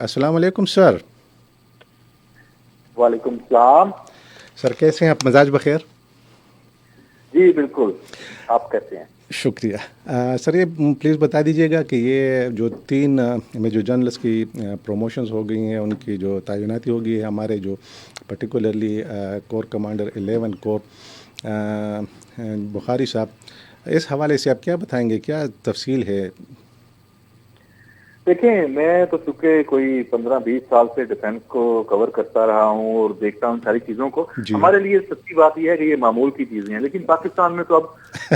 अस्सलाम वालेकुम सर। वालेकुम सलाम। सर कैसे हैं आप? मजाज बखैर? जी बिल्कुल। आप कैसे हैं? शुक्रिया। सर ये प्लीज़ बता दीजिएगा कि ये जो तीन में जो जर्नलिस्ट की प्रमोशंस हो गई हैं, उनकी जो तैनाती हो गई है हमारे जो particularly core commander 11 core Bukhari साहब, इस हवाले से आप क्या बताएंगे, क्या तफसील है? देखिए, मैं तो चूंकि कोई 15-20 साल से डिफेंस को कवर करता रहा हूँ और देखता हूँ सारी चीजों को। जी। हमारे लिए सच्ची बात यह है कि ये मामूल की चीजें हैं, लेकिन पाकिस्तान में तो अब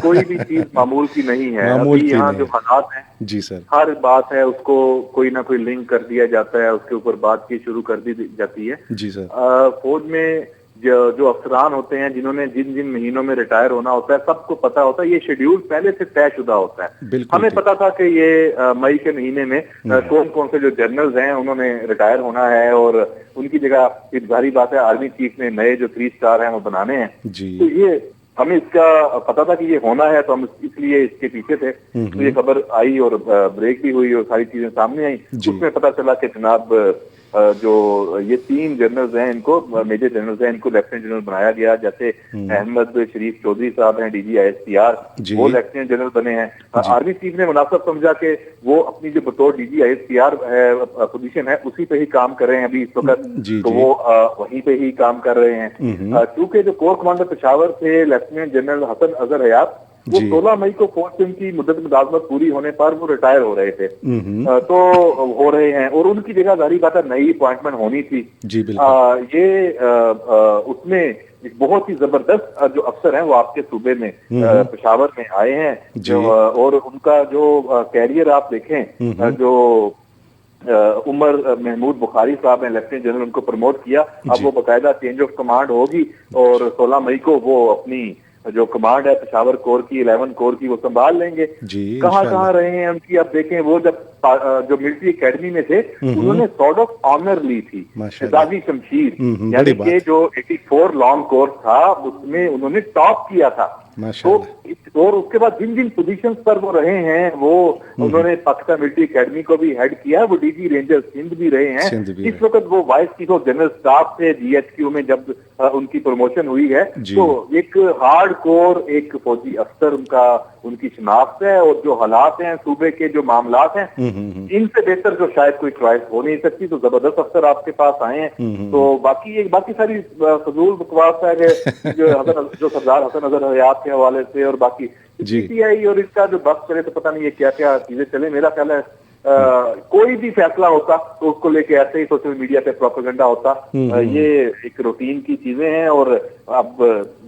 कोई भी चीज मामूल की नहीं है। मामूल अभी की यहाँ जो नहीं हालात हैं, है। जी सर। हर बात है उसको कोई ना कोई लिंक कर दिया जाता है, उसके ऊपर बात की शुरू कर दी जाती है। जी सर। फौज में जो अफसरान होते हैं, जिन्होंने जिन जिन महीनों में रिटायर होना होता है, सबको पता होता है, ये शेड्यूल पहले से तयशुदा होता है। बिल्कुल हमें ठीक। पता था कि ये मई के महीने में कौन कौन से जो जनरल्स हैं उन्होंने रिटायर होना है और उनकी जगह जाहिर बात है आर्मी चीफ ने नए जो 3 स्टार हैं वो बनाने हैं। जी। तो ये हमें इसका पता था कि ये होना है, तो हम इसलिए इसके पीछे थे। तो ये खबर आई और ब्रेक भी हुई और सारी चीजें सामने आई। जी। उसमें पता चला कि जनाब जो ये 3 जनरल्स हैं, इनको मेजर जनरल्स हैं, इनको लेफ्टिनेंट जनरल बनाया गया। जैसे अहमद शरीफ चौधरी साहब हैं, डीजी ISPR, जी। वो लेफ्टिनेंट जनरल बने हैं। जी। आर्मी चीफ ने मुनासिब समझा कि वो अपनी जो बतौर डीजी ISPR पोजीशन है उसी पे ही काम कर रहे हैं अभी इस वक्त। जी। तो जी। वो वहीं पे ही काम कर रहे हैं। चूंकि जो कोर कमांडर पेशावर थे लेफ्टिनेंट जनरल हसन अजहर हयात, वो जी। 16 मई को फौज से उनकी मुद्दत मुदावमत पूरी होने पर वो रिटायर हो रहे थे। तो हो रहे हैं और उनकी जगह जारी बात है नई अपॉइंटमेंट होनी थी। जी बिल्कुल। उसमें एक बहुत ही जबरदस्त जो अफसर हैं वो आपके सूबे में पेशावर में आए हैं। जी। और उनका जो कैरियर आप देखें, जो उमर महमूद बुखारी साहब हैं लेफ्टिनेंट जनरल, उनको प्रमोट किया। अब जी। वो बाकायदा चेंज ऑफ कमांड होगी और 16 मई को वो अपनी जो कमांड है पेशावर कोर की, 11 कोर की, वो संभाल लेंगे। जी कहाँ इंशाल्लाह। कहाँ रहे हैं उनकी, अब देखें। वो जब जो मिलिट्री एकेडमी में थे, उन्होंने सॉर्ड ऑफ ऑनर ली थी, माशाल्लाह। फिजाजी शमशीर, बड़ी यानी कि बात। जो 84 लॉन्ग कोर्स था उसमें उन्होंने टॉप किया था। तो माशाल्लाह। और उसके बाद जिन जिन पोजीशंस पर वो रहे हैं, वो उन्होंने पाकिस्तान मिलिट्री एकेडमी को भी हेड किया है। वो डीजी रेंजर सिंध भी रहे हैं। सिंध भी इस रहे। वक्त वो vice chief of general staff थे GHQ में जब उनकी प्रमोशन हुई है। जी। तो एक हार्ड कोर एक फौजी अफसर उनका उनकी शनाख्त है और जो हालात हैं सूबे के, जो मामलात हैं, इनसे बेहतर जो शायद कोई चॉइस हो नहीं सकती। तो जबरदस्त अफसर आपके पास आए हैं। तो बाकी सारी फजूल बकवास है कि जो सरदार हसन अजहर हयात के हवाले से और बाकी जी। PTI और इसका जो बस चले, तो पता नहीं ये क्या क्या चीजें चले। मेरा ख्याल है कोई भी फैसला होता तो उसको लेके ऐसे ही सोशल मीडिया पे प्रोपेगेंडा होता। ये एक रूटीन की चीजें हैं। और अब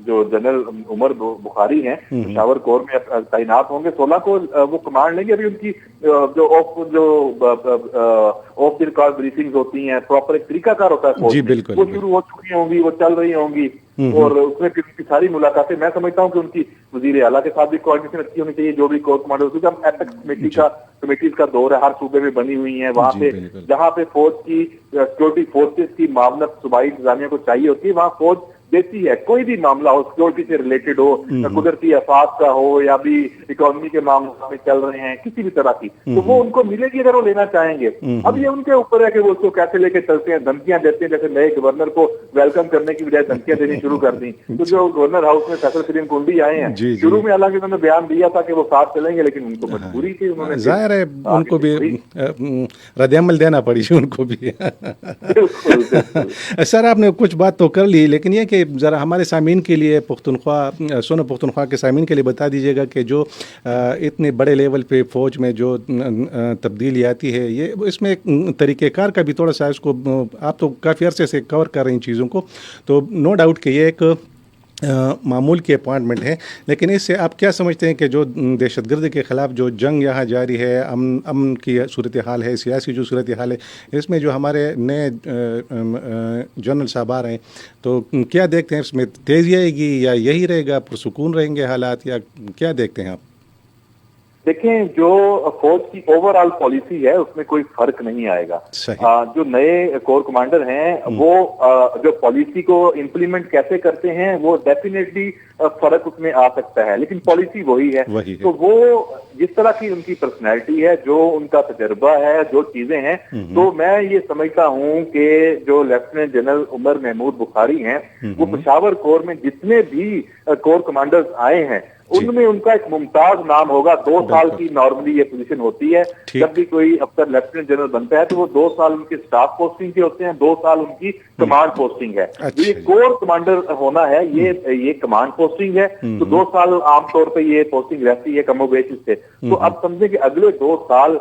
जो जनरल उमर बुखारी हैं पेशावर कोर में तैनात होंगे, 16 को वो कमांड लेंगे। अभी उनकी जो ऑफ द रिकॉर्ड ब्रीफिंग्स होती हैं, प्रॉपर एक तरीकाकार होता है फौज जी में, बिल्कुल वो शुरू हो चुकी होंगी, वो चल रही होंगी। और उसमें फिर उनकी सारी मुलाकातें, मैं समझता हूँ कि उनकी वजीर आला के साथ भी कोऑर्डिनेशन अच्छी होनी चाहिए, जो भी कोर कमांडर, क्योंकि हम एपेक्स कमेटीज का दौर है, हर सूबे में बनी हुई है। वहां पे जहां पे फौज की सिक्योरिटी फोर्सेस की मामलत सूबाई इंतजामिया को चाहिए होती है, वहां फौज देती है। कोई भी मामला हो, सिक्योरिटी से रिलेटेड हो, कुदरती आफात का हो, या भी इकोनॉमी के मामले में चल रहे हैं, किसी भी तरह की, तो वो उनको मिलेगी अगर वो लेना चाहेंगे। अब ये उनके ऊपर है कि वो उसको कैसे लेके चलते हैं। धमकियां देते हैं, जैसे नए गवर्नर को वेलकम करने की बजाय धमकियां देनी शुरू कर दी। तो जो गवर्नर हाउस में फैसल करीम कुंडी आए हैं, शुरू में हालांकि उन्होंने बयान दिया था कि वो साथ चलेंगे, लेकिन उनको मजबूरी थी, उन्होंने जाहिर है उनको भी रद्द-ए-अमल देना पड़ी उनको भी। सर आपने कुछ बात तो कर ली, लेकिन ये कि ज़रा हमारे सामीन के लिए पुख्तनख्वा सुनो पुख्तनख्वा के सामीन के लिए बता दीजिएगा कि जो इतने बड़े लेवल पे फ़ौज में जो तब्दीली आती है, ये इसमें एक तरीक़ेकार का भी थोड़ा सा इसको, आप तो काफ़ी अरसे से कवर कर रही इन चीज़ों को, तो नो डाउट कि ये एक मामूल की अपॉइंटमेंट है, लेकिन इससे आप क्या समझते हैं कि जो दहशतगर्दी के ख़िलाफ़ जो जंग यहाँ जारी है, अमन की सूरत हाल है, सियासी जो सूरत हाल है, इसमें जो हमारे नए जनरल साहब आ रहे हैं, तो क्या देखते हैं इसमें तेज़ी आएगी या यही रहेगा, पुरसुकून रहेंगे हालात, या क्या देखते हैं आप? देखें, जो फौज की ओवरऑल पॉलिसी है उसमें कोई फर्क नहीं आएगा। जो नए कोर कमांडर हैं वो जो पॉलिसी को इम्प्लीमेंट कैसे करते हैं वो डेफिनेटली फर्क उसमें आ सकता है, लेकिन पॉलिसी वही है। तो वो जिस तरह की उनकी पर्सनैलिटी है, जो उनका तजर्बा है, जो चीजें हैं, तो मैं ये समझता हूँ कि जो लेफ्टिनेंट जनरल उमर महमूद बुखारी हैं वो पेशावर कोर में जितने भी कोर कमांडर्स आए हैं उनमें उनका एक मुमताज नाम होगा। 2 साल की नॉर्मली ये पोजीशन होती है, जब भी कोई अफसर लेफ्टिनेंट जनरल बनता है तो वो 2 साल उनकी स्टाफ पोस्टिंग के होते हैं, 2 साल उनकी कमांड पोस्टिंग है। तो ये कोर कमांडर होना है, ये कमांड पोस्टिंग है, तो 2 साल आमतौर पर ये पोस्टिंग रहती है कमोबेश से। तो अब समझे कि अगले 2 साल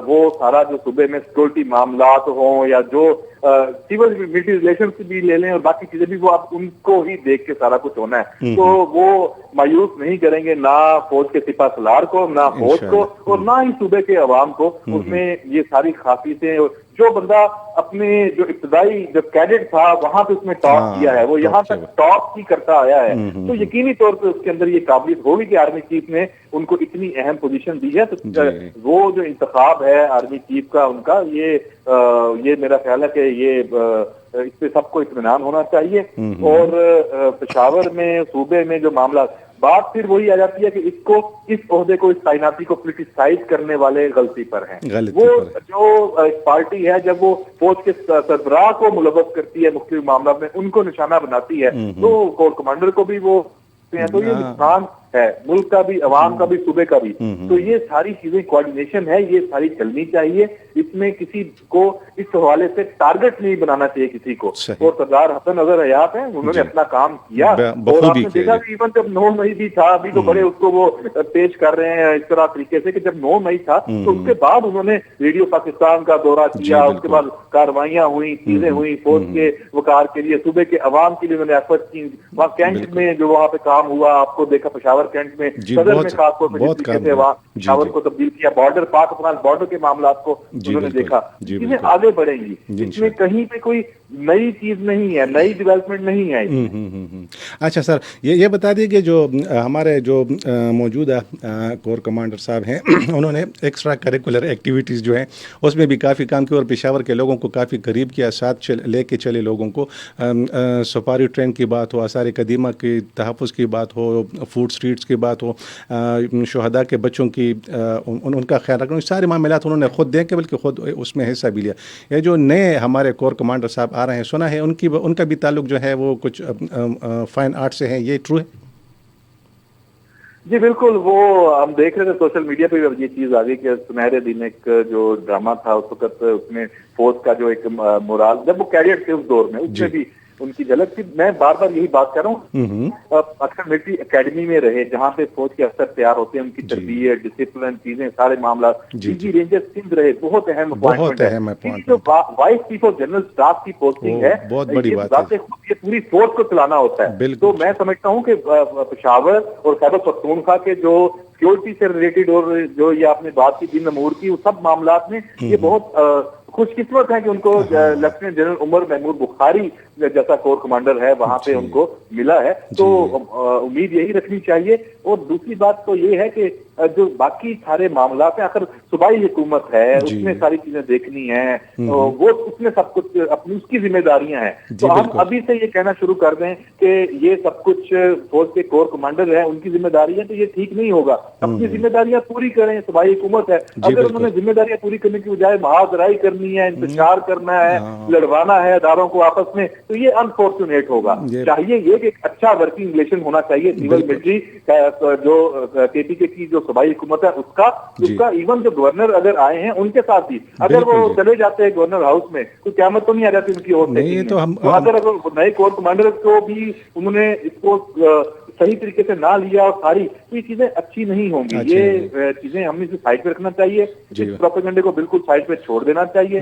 वो सारा जो सूबे में सिक्योरिटी मामलात हों या जो सिविल मिलिट्री रिलेशन भी ले लें और बाकी चीजें भी, वो आप उनको ही देख के सारा कुछ होना है। तो वो मायूस नहीं करेंगे ना फौज के सिपा सलार को, ना फौज को, और ना ही सूबे के अवाम को। उसमें ये सारी खासियतें, जो बंदा अपने जो इब्तदाई जो कैडेट था वहां पे उसमें टॉप किया है, वो यहाँ तक टॉप ही करता आया है, तो यकीनी तौर पर उसके अंदर ये काबिलियत होगी कि आर्मी चीफ ने उनको इतनी अहम पोजीशन दी है। तो वो जो इंतखाब है आर्मी चीफ का उनका, ये मेरा ख्याल है कि ये इस पे सबको इत्मीनान होना चाहिए। और पेशावर में, सूबे में जो मामला, बात फिर वही आ जाती है कि इसको, इस ओहदे को, इस तैनाती को क्रिटिसाइज करने वाले गलती पर हैं। वो जो पार्टी है जब वो फौज के सरबराह को मुलव्वस करती है मुख्तलिफ मामला में, उनको निशाना बनाती है, तो कोर कमांडर को भी वो, तो ये नुकसान है मुल्क का भी, अवाम का भी, सूबे का भी। तो ये सारी चीजें कोऑर्डिनेशन है, ये सारी चलनी चाहिए। इसमें किसी को इस हवाले से टारगेट नहीं बनाना चाहिए किसी को। और सरदार हसन अजहर हयात हैं, उन्होंने अपना काम किया, और आपने देखा कि इवन जब 9 मई भी था, अभी तो बड़े उसको वो पेश कर रहे हैं इस तरह तरीके से कि जब 9 मई था तो उसके बाद उन्होंने रेडियो पाकिस्तान का दौरा किया, उसके बाद कार्रवाइयां हुई, चीजें हुई, फौज के वकार के लिए, सूबे के अवाम के लिए उन्होंने एफर्ट की। वहाँ कैंट में जो वहाँ पे काम हुआ, आपको देखा पेशावर कैंट में, सदर में खासतौर पर जिस तरीके से वहाँ पेशावर को तब्दील किया, बॉर्डर, पाक अफगान बॉर्डर के मामला को उन्होंने देखा। चीजें आगे बढ़ेंगी, इसमें कहीं पे कोई नई चीज नहीं है, नई डेवलपमेंट नहीं है। अच्छा सर, ये बता दिए कि जो हमारे जो मौजूदा कोर कमांडर साहब हैं उन्होंने एक्स्ट्रा करिकुलर एक्टिविटीज़ जो हैं उसमें भी काफ़ी काम किया और पेशावर के लोगों को काफ़ी करीब किया, साथ लेके चले लोगों को। सफारी ट्रेन की बात हो, आसार कदीमा की तहफ़्फ़ुज़ की बात हो, फूड स्ट्रीट्स की बात हो, शुहदा के बच्चों की उनका ख्याल रखना, सारे मामलात उन्होंने खुद देखे बल्कि खुद उसमें हिस्सा भी लिया। ये जो नए हमारे कोर कमांडर साहब आ रहे हैं, सुना है उनका भी ताल्लुक जो है वो कुछ फाइन आर्ट से है, ये ट्रू है? जी बिल्कुल, वो हम देख रहे थे सोशल मीडिया पे ये चीज आ गई कि सुनहरे दिन एक जो ड्रामा था उस वक्त, उसमें फौज का जो एक मोराल, जब वो कैडेट थे उस दौर में, उसमें भी उनकी झलक थी। मैं बार बार यही बात कर रहा हूँ, अक्सर मिलिट्री एकेडमी में रहे जहाँ पे फौज के अफसर तैयार होते हैं, उनकी तरबियत, डिसिप्लिन, चीजें, सारे मामला, डीजी रेंजर सिंध रहे, बहुत अहम अपॉइंटमेंट है। जो vice chief of general staff की पोस्टिंग है, बहुत बड़ी बात है, ये पूरी फौज को चलाना होता है। तो मैं समझता हूँ कि पेशावर और खैबर पख्तूनख्वा के जो सिक्योरिटी से रिलेटेड और जो ये आपने बात की दिन अमूर की, उस सब मामला में ये बहुत खुशकिस्मत है कि उनको लेफ्टिनेंट जनरल उमर महमूद बुखारी जैसा कोर कमांडर है वहां पे उनको मिला है। तो उम्मीद यही रखनी चाहिए। और दूसरी बात तो ये है कि जो बाकी सारे मामला है, आखिर सूबाई हुकूमत है, उसमें सारी चीजें देखनी है, वो उसमें सब कुछ अपनी उसकी जिम्मेदारियां हैं। तो हम अभी से ये कहना शुरू कर दें कि ये सब कुछ फौज के कोर कमांडर है, उनकी जिम्मेदारी है, तो ये ठीक नहीं होगा। अपनी जिम्मेदारियां पूरी करें, सूबाई हुकूमत है, अगर उन्होंने जिम्मेदारियां पूरी करने की बजाय महाजराई करनी है, इंतजार करना है, लड़वाना है अदारों को आपस में, तो ये अनफॉर्चुनेट होगा। चाहिए ये कि एक अच्छा वर्किंग रिलेशन होना चाहिए सिविल मिलिट्री जो केपीके की जो सूबाई हुकूमत है उसका इवन जो गवर्नर अगर आए हैं उनके साथ भी, अगर वो चले जाते हैं गवर्नर हाउस में, तो क़यामत तो नहीं आ जाती उनकी ओर से। तो अगर नए कोर कमांडर को भी उन्होंने इसको सही तरीके से ना लिया और सारी, तो ये चीजें अच्छी नहीं होंगी। ये चीजें हमें इसे साइड पे रखना चाहिए, इस प्रोपेगेंडे को बिल्कुल साइड पे छोड़ देना चाहिए।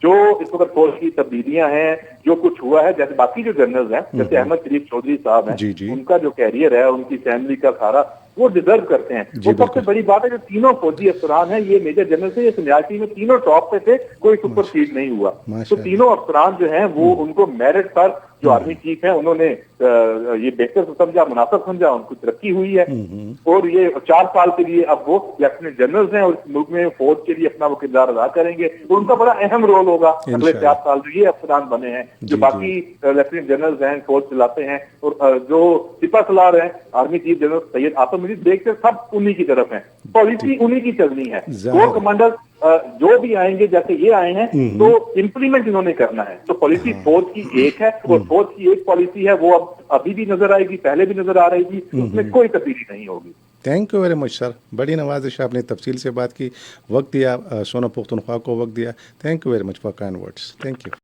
जो इस वक्त फौज की तब्दीलियां हैं, जो कुछ हुआ है, जैसे बाकी जो जनरल्स हैं, जैसे अहमद शरीफ चौधरी साहब हैं, उनका जो कैरियर है, उनकी फैमिली का सारा, वो डिजर्व करते हैं। वो सबसे बड़ी बात है जो तीनों फौजी अफसरान हैं, ये मेजर जनरल से, ये सीनियरिटी में तीनों टॉप पे थे, कोई सुपर सीड नहीं हुआ। तो तीनों अफसरान जो हैं वो उनको मेरिट पर जो आर्मी चीफ है उन्होंने ये बेहतर समझा, मुनासिब समझा, उनको तरक्की हुई है और ये 4 साल के लिए अब वो लेफ्टिनेंट जनरल्स हैं और इस मुल्क में फौज के लिए अपना वो किरदार अदा करेंगे और उनका बड़ा अहम रोल होगा अगले 4 साल जो ये अफसरान बने हैं, जो बाकी लेफ्टिनेंट जनरल्स हैं, फौज चलाते हैं और जो सिपा सलार हैं, army chief general Syed Asim Munir, देखते सब उन्हीं की तरफ है, पॉलिसी उन्हीं की चलनी है। वो कमांडर जो भी आएंगे जैसे ये आए हैं तो इम्प्लीमेंट इन्होंने करना है। तो पॉलिसी फौज की एक है और फौज की एक पॉलिसी है, वो अब अभी भी नजर आएगी, पहले भी नजर आ रही थी, उसमें कोई तब्दीली नहीं होगी। Thank you very much sir, बड़ी नवाजिश, आपने तफसील से बात की, वक्त दिया, सोना पुख्तनख्वा को वक्त दिया। Thank you very much for kind words. Thank you.